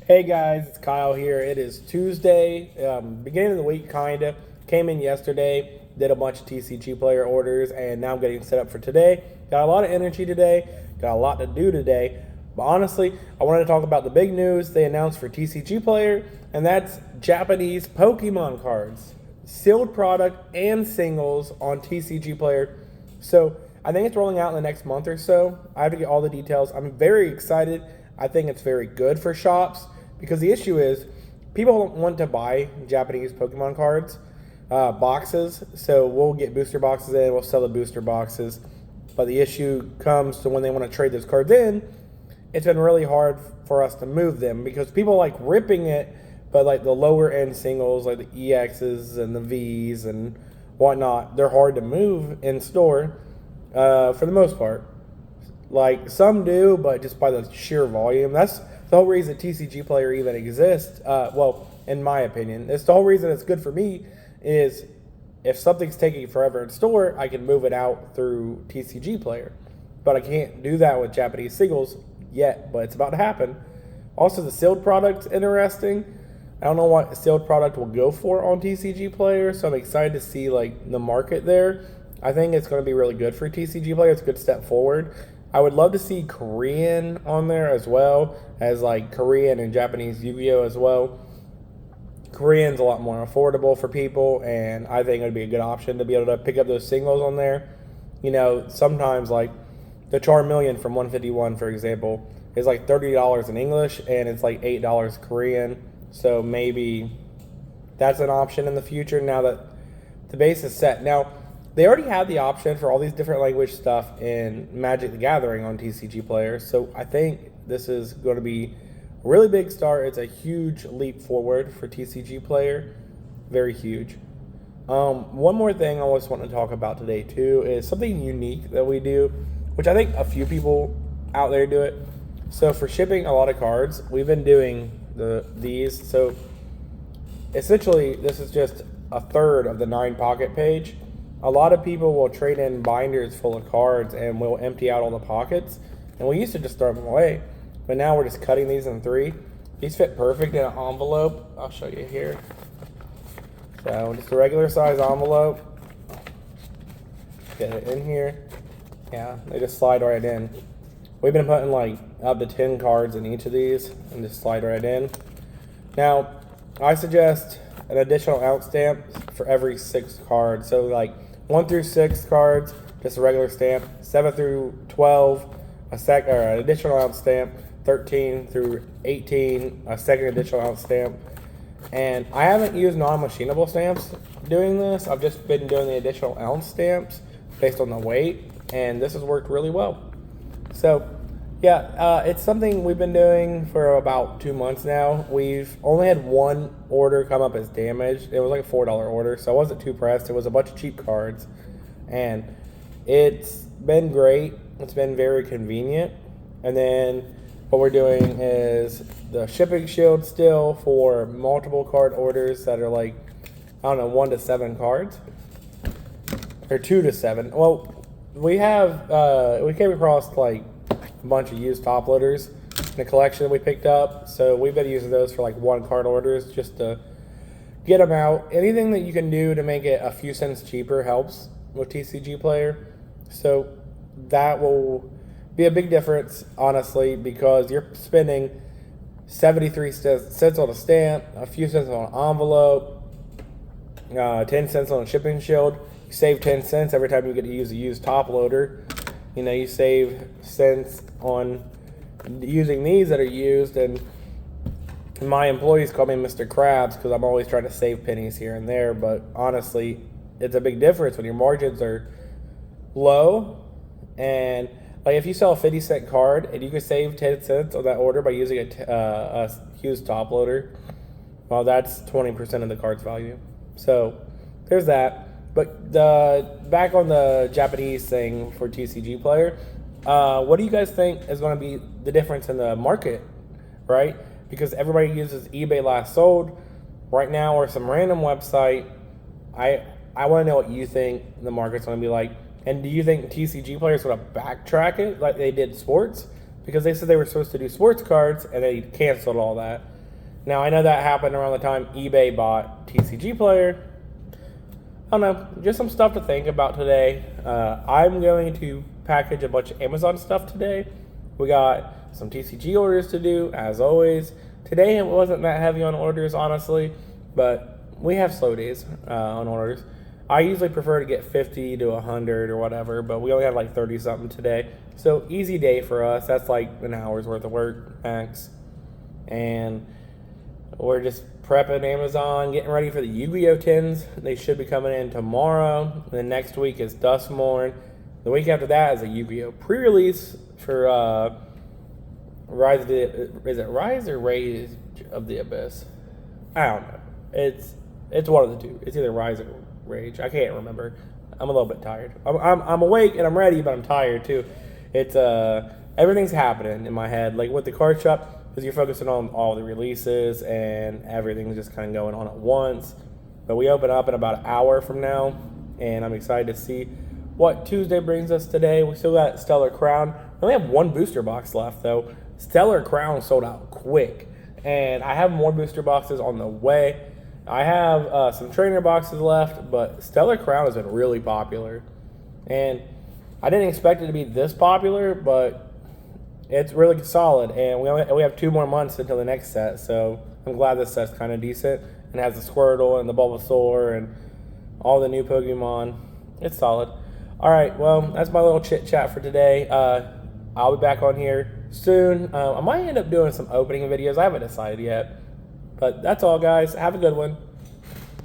Hey guys, it's Kyle here. It is Tuesday, beginning of the week, kinda. Came in yesterday, did a bunch of Tcgplayer orders, and now I'm getting set up for today. Got a lot of energy today, got a lot to do today. But honestly, I wanted to talk about the big news they announced for Tcgplayer, and that's Japanese Pokemon cards. Sealed product and singles on Tcgplayer. So I think it's rolling out in the next month or so. I have to get all the details. I'm very excited. I think it's very good for shops because the issue is people don't want to buy Japanese Pokemon cards boxes. So we'll get booster boxes in, we'll sell the booster boxes. But the issue comes to when they want to trade those cards in. It's been really hard for us to move them because people like ripping it, but like the lower end singles, like the EXs and the Vs and whatnot, they're hard to move in store for the most part. Like some do, but just by the sheer volume. That's the whole reason Tcgplayer even exists. Well, in my opinion, it's the whole reason it's good for me is if something's taking forever in store, I can move it out through Tcgplayer. But I can't do that with Japanese singles yet, but it's about to happen. Also, the sealed product's interesting. I don't know what sealed product will go for on Tcgplayer, so I'm excited to see like the market there. I think it's going to be really good for Tcgplayer. It's a good step forward. I would love to see Korean on there as well as like Korean and Japanese Yu-Gi-Oh as well. Korean's a lot more affordable for people, and I think it would be a good option to be able to pick up those singles on there. You know, sometimes like the Charmeleon from 151, for example, is like $30 in English, and it's like $8 Korean. So maybe that's an option in the future now that the base is set. Now, they already have the option for all these different language stuff in Magic the Gathering on Tcgplayer, so I think this is going to be a really big start. It's a huge leap forward for Tcgplayer, very huge. One more thing I just want to talk about today too is something unique that we do, which I think a few people out there do it. So for shipping a lot of cards, we've been doing these. So essentially, this is just a third of the 9 pocket page. A lot of people will trade in binders full of cards and we'll empty out all the pockets. And we used to just throw them away, but now we're just cutting these in 3. These fit perfect in an envelope. I'll show you here. So just a regular size envelope. Get it in here. Yeah, they just slide right in. We've been putting like up to 10 cards in each of these and just slide right in. Now, I suggest an additional ounce stamp for every 6 cards. So like 1 through 6 cards, just a regular stamp. 7 through 12, an additional ounce stamp. 13 through 18, a second additional ounce stamp. And I haven't used non-machinable stamps doing this. I've just been doing the additional ounce stamps based on the weight, and this has worked really well. So yeah, it's something we've been doing for about 2 months now. We've only had one order come up as damaged. It was like a $4 order, so I wasn't too pressed. It was a bunch of cheap cards, and it's been great. It's been very convenient. And then what we're doing is the shipping shield still for multiple card orders that are like, I don't know, 1 to 7 cards, or 2 to 7. Well, we came across like a bunch of used top loaders in a collection that we picked up, so we've been using those for like 1 card orders just to get them out. Anything that you can do to make it a few cents cheaper helps with Tcgplayer, so that will be a big difference, honestly, because you're spending 73 cents on a stamp, a few cents on an envelope, 10 cents on a shipping shield. You save 10 cents every time you get to use a used top loader. You know, you save cents on using these that are used, and my employees call me Mr. Krabs because I'm always trying to save pennies here and there, but honestly, it's a big difference when your margins are low. And like if you sell a 50-cent card and you can save 10 cents on that order by using a used top loader, well, that's 20% of the card's value. So there's that. But back on the Japanese thing for Tcgplayer, what do you guys think is going to be the difference in the market, right? Because everybody uses eBay last sold right now or some random website. I want to know what you think the market's going to be like. And do you think Tcgplayer is going to backtrack it like they did sports? Because they said they were supposed to do sports cards and they canceled all that. Now, I know that happened around the time eBay bought Tcgplayer. I don't know, just some stuff to think about today. I'm going to package a bunch of Amazon stuff today. We got some TCG orders to do, as always. Today it wasn't that heavy on orders, honestly, but we have slow days on orders. I usually prefer to get 50 to 100 or whatever, but we only had like 30 something today. So easy day for us. That's like an hour's worth of work max. And we're just prepping Amazon, getting ready for the Yu-Gi-Oh! Tins. They should be coming in tomorrow. And then next week is Dustmorn. The week after that is a Yu-Gi-Oh! Pre-release for Rise of the... Is it Rise or Rage of the Abyss? I don't know. It's one of the two. It's either Rise or Rage. I can't remember. I'm a little bit tired. I'm awake and I'm ready, but I'm tired too. It's everything's happening in my head. Like with the card shop, because you're focusing on all the releases and everything's just kind of going on at once. But we open up in about an hour from now, and I'm excited to see what Tuesday brings us today. We still got Stellar Crown. We only have one booster box left though. Stellar Crown sold out quick, and I have more booster boxes on the way. I have some trainer boxes left, but Stellar Crown has been really popular. And I didn't expect it to be this popular, but it's really solid. And we have 2 more months until the next set, so I'm glad this set's kind of decent. And has the Squirtle and the Bulbasaur and all the new Pokemon. It's solid. All right, well, that's my little chit-chat for today. I'll be back on here soon. I might end up doing some opening videos. I haven't decided yet. But that's all, guys. Have a good one.